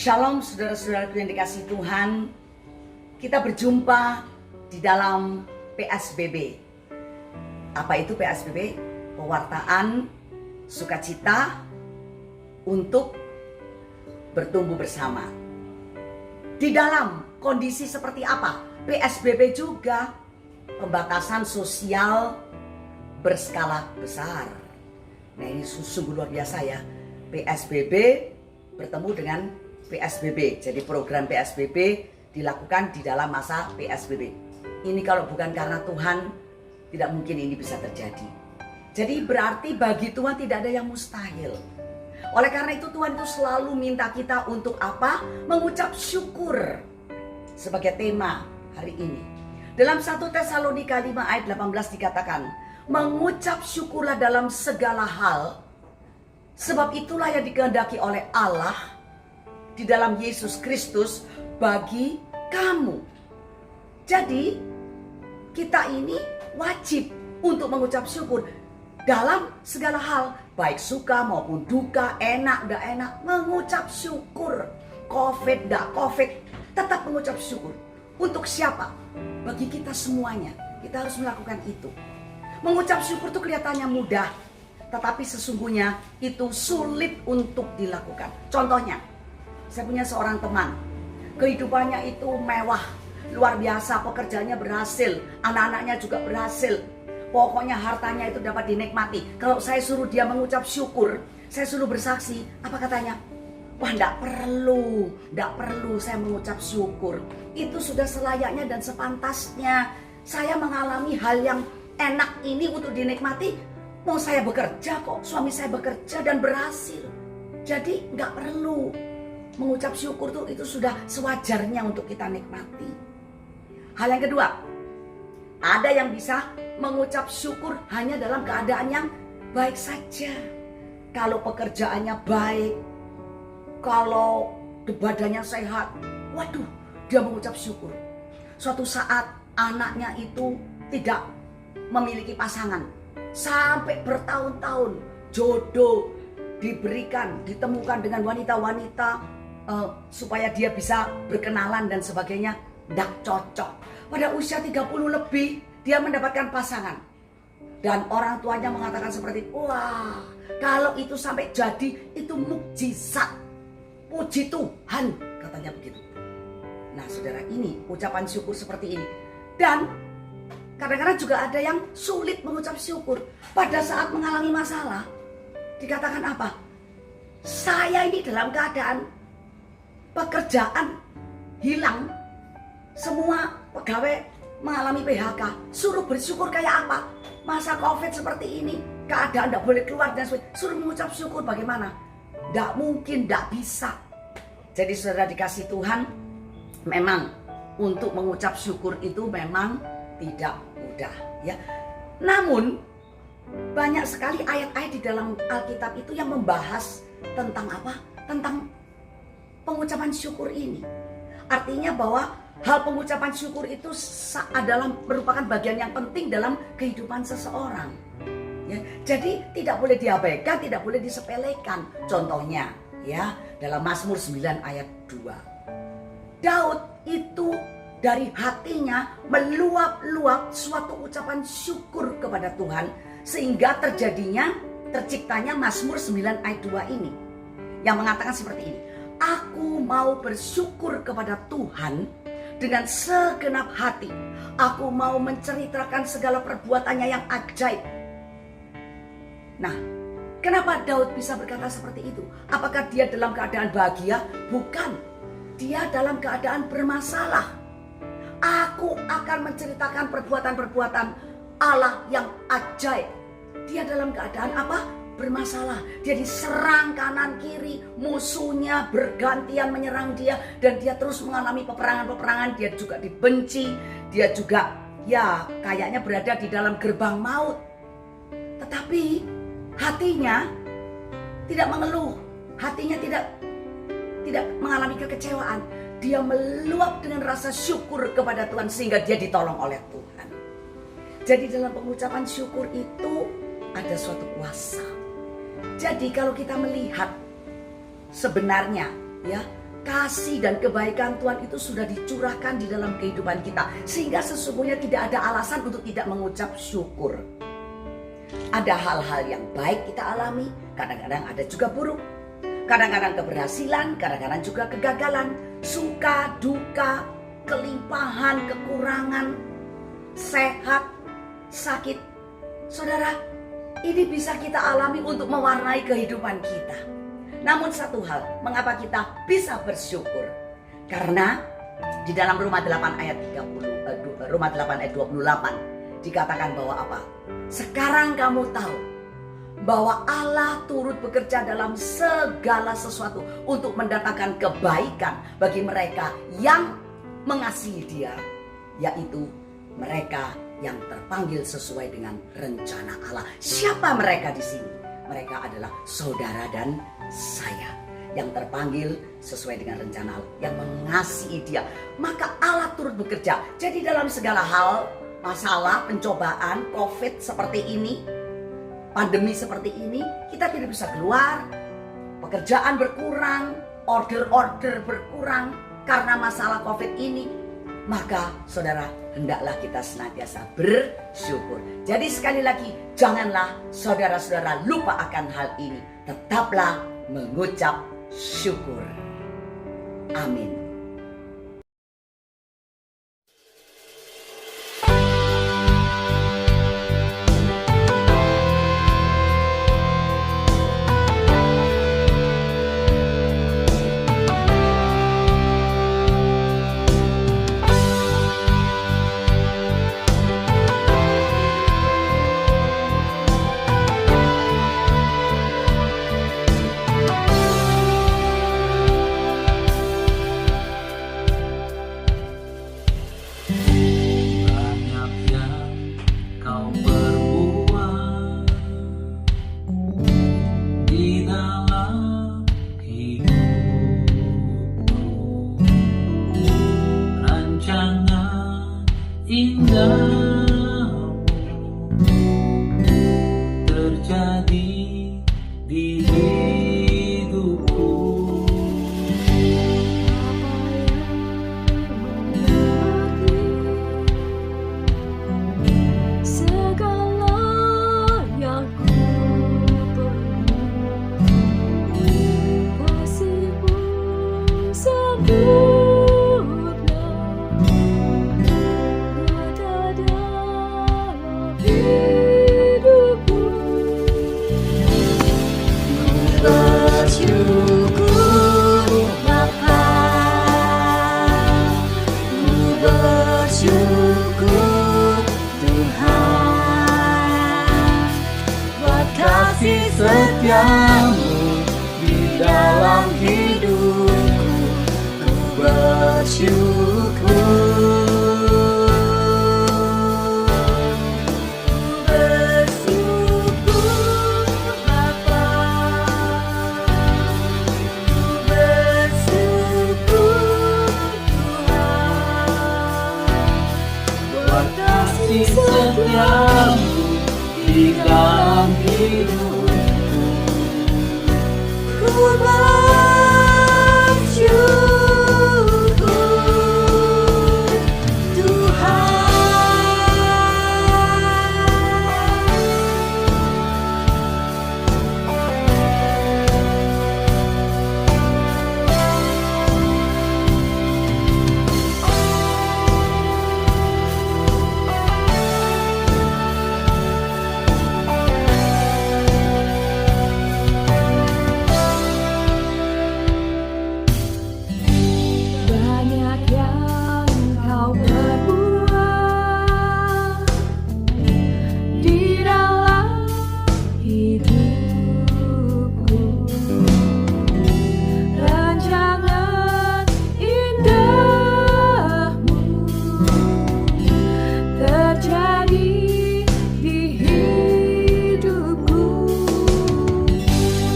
Shalom saudara-saudaraku yang dikasihi Tuhan. Kita berjumpa di dalam PSBB. Apa itu PSBB? Pewartaan sukacita untuk bertumbuh bersama. Di dalam kondisi seperti apa? PSBB juga pembatasan sosial berskala besar. Nah, ini sungguh luar biasa ya. PSBB bertemu dengan PSBB. Jadi program PSBB dilakukan di dalam masa PSBB. Ini kalau bukan karena Tuhan, tidak mungkin ini bisa terjadi. Jadi berarti bagi Tuhan tidak ada yang mustahil. Oleh karena itu Tuhan itu selalu minta kita untuk apa? Mengucap syukur. Sebagai tema hari ini. Dalam 1 Tesalonika 5 ayat 18 dikatakan, mengucap syukurlah dalam segala hal, sebab itulah yang dikehendaki oleh Allah di dalam Yesus Kristus bagi kamu. Jadi kita ini wajib untuk mengucap syukur dalam segala hal, baik suka maupun duka, enak gak enak, mengucap syukur. Covid gak Covid, tetap mengucap syukur. Untuk siapa? Bagi kita semuanya. Kita harus melakukan itu. Mengucap syukur itu kelihatannya mudah, tetapi sesungguhnya itu sulit untuk dilakukan. Contohnya, saya punya seorang teman, kehidupannya itu mewah, luar biasa, pekerjaannya berhasil, anak-anaknya juga berhasil. Pokoknya hartanya itu dapat dinikmati. Kalau saya suruh dia mengucap syukur, saya suruh bersaksi, apa katanya? Wah, enggak perlu saya mengucap syukur. Itu sudah selayaknya dan sepantasnya. Saya mengalami hal yang enak ini untuk dinikmati. Mau saya bekerja kok, suami saya bekerja dan berhasil. Jadi enggak perlu. Mengucap syukur tuh itu sudah sewajarnya untuk kita nikmati. Hal yang kedua, ada yang bisa mengucap syukur hanya dalam keadaan yang baik saja. Kalau pekerjaannya baik, kalau badannya sehat, waduh, dia mengucap syukur. Suatu saat anaknya itu tidak memiliki pasangan, sampai bertahun-tahun jodoh diberikan, ditemukan dengan wanita-wanita supaya dia bisa berkenalan dan sebagainya, tidak cocok. Pada usia 30 lebih dia mendapatkan pasangan. Dan orang tuanya mengatakan seperti, wah, kalau itu sampai jadi, itu mukjizat. Puji Tuhan, katanya begitu. Nah saudara, ini ucapan syukur seperti ini. Dan kadang-kadang juga ada yang sulit mengucap syukur. Pada saat mengalami masalah, dikatakan apa? Saya ini dalam keadaan pekerjaan hilang, semua pegawai mengalami PHK. Suruh bersyukur kayak apa? Masa Covid seperti ini, keadaan tidak boleh keluar dan sebagainya. Suruh mengucap syukur bagaimana? Tidak mungkin, tidak bisa. Jadi saudara dikasih Tuhan, memang untuk mengucap syukur itu memang tidak mudah, ya. Namun banyak sekali ayat-ayat di dalam Alkitab itu yang membahas tentang apa? Tentang pengucapan syukur ini. Artinya bahwa hal pengucapan syukur itu adalah merupakan bagian yang penting dalam kehidupan seseorang. Ya, jadi tidak boleh diabaikan, tidak boleh disepelekan. Contohnya, ya, dalam Mazmur 9 ayat 2. Daud itu dari hatinya meluap-luap suatu ucapan syukur kepada Tuhan, sehingga terciptanya Mazmur 9 ayat 2 ini, yang mengatakan seperti ini. Aku mau bersyukur kepada Tuhan dengan segenap hati. Aku mau menceritakan segala perbuatannya yang ajaib. Nah, kenapa Daud bisa berkata seperti itu? Apakah dia dalam keadaan bahagia? Bukan. Dia dalam keadaan bermasalah. Aku akan menceritakan perbuatan-perbuatan Allah yang ajaib. Dia dalam keadaan apa? Bermasalah. Dia diserang kanan kiri, musuhnya bergantian menyerang dia, dan dia terus mengalami peperangan-peperangan. Dia juga dibenci, dia juga ya kayaknya berada di dalam gerbang maut. Tetapi hatinya tidak mengeluh, hatinya tidak mengalami kekecewaan. Dia meluap dengan rasa syukur kepada Tuhan sehingga dia ditolong oleh Tuhan. Jadi dalam pengucapan syukur itu ada suatu kuasa. Jadi kalau kita melihat sebenarnya ya, kasih dan kebaikan Tuhan itu sudah dicurahkan di dalam kehidupan kita, sehingga sesungguhnya tidak ada alasan untuk tidak mengucap syukur. Ada hal-hal yang baik kita alami, kadang-kadang ada juga buruk. Kadang-kadang keberhasilan, kadang-kadang juga kegagalan, suka, duka, kelimpahan, kekurangan, sehat, sakit. Saudara, ini bisa kita alami untuk mewarnai kehidupan kita. Namun satu hal, mengapa kita bisa bersyukur? Karena di dalam Roma 8 ayat 28 dikatakan bahwa apa? Sekarang kamu tahu bahwa Allah turut bekerja dalam segala sesuatu untuk mendatangkan kebaikan bagi mereka yang mengasihi Dia, yaitu mereka yang terpanggil sesuai dengan rencana Allah. Siapa mereka di sini? Mereka adalah saudara dan saya yang terpanggil sesuai dengan rencana Allah, yang mengasihi Dia. Maka Allah turut bekerja. Jadi dalam segala hal, masalah, pencobaan, COVID seperti ini, pandemi seperti ini, kita tidak bisa keluar, pekerjaan berkurang, order-order berkurang karena masalah COVID ini. Maka saudara, hendaklah kita senantiasa bersyukur. Jadi sekali lagi, janganlah saudara-saudara lupa akan hal ini. Tetaplah mengucap syukur. Amin. Setiamu di dalam hidupku, ku bersyukur. Bapa, ku bersyukur Tuhan, buat kasih setiamu di dalam hidupku. Ku bersyukur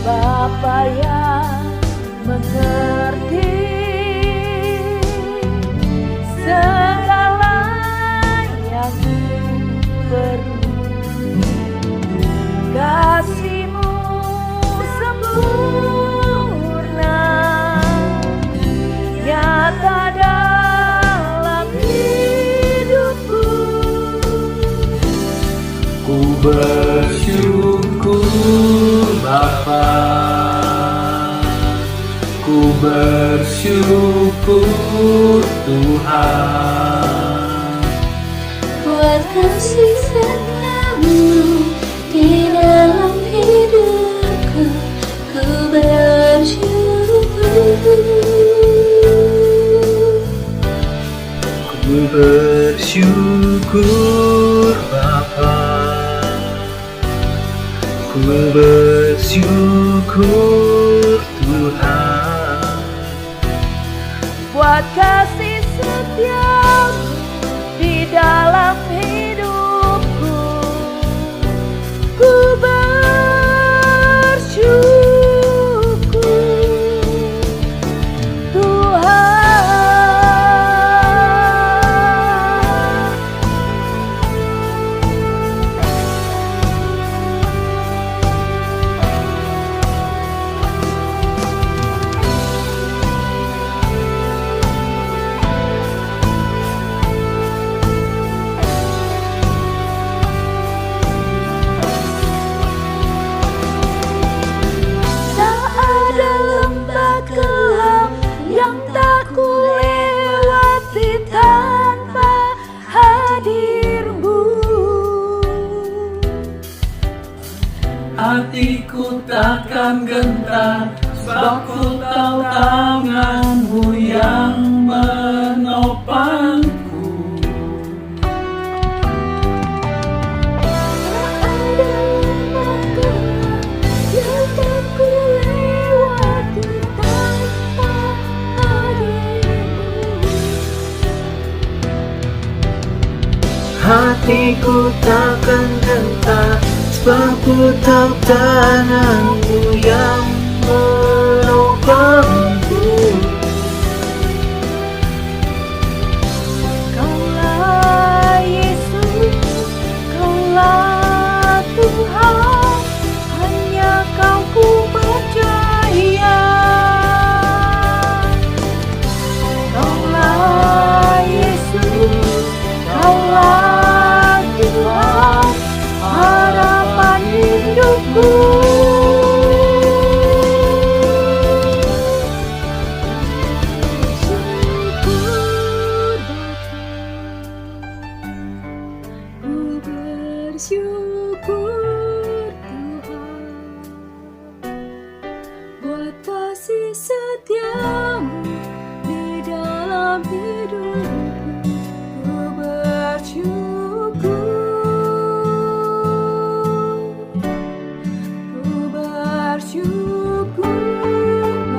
Bapa yang mengerti segala yang ku perlu, kasih-Mu sempurna Ku bersyukur Bapa, ku bersyukur Tuhan, buat kasih setiamu di dalam hidupku. Ku bersyukur. ku bersyukur Bapa, ku bersyukur Tuhan, Buat kasih setiamu di dalam hidupku. Ku bersyukur Tuhan. Tak ada lembah kelam yang tak kulewati tanpa hadirmu. hatiku takkan gentar, sebab ku tahu tanganmu yang menopangku. Tak ada lembah kelam yang tak kulewati tanpa hadirmu. Hatiku takkan gentar, sebab ku tahu tanganmu yang menopangku. Kaulah Yesus, Kaulah Tuhan, hanya Kau ku percaya. Kaulah Yesus, Kaulah Tuhan, harapan hidupku. Bersyukur Tuhan, buat kasih setiamu di dalam hidupku. Ku bersyukur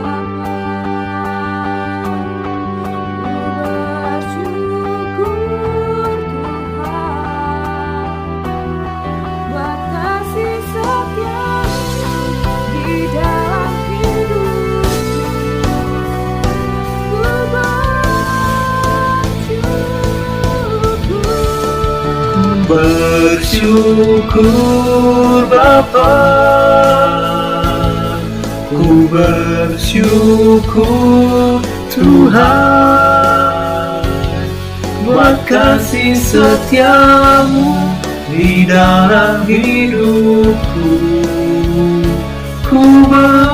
Bapa, ku bersyukur Tuhan, buat kasih setiamu di dalam hidupku. Ku Bersyukur Bapa, ku bersyukur Tuhan, buat kasih setiamu di dalam hidupku. Ku bersyukur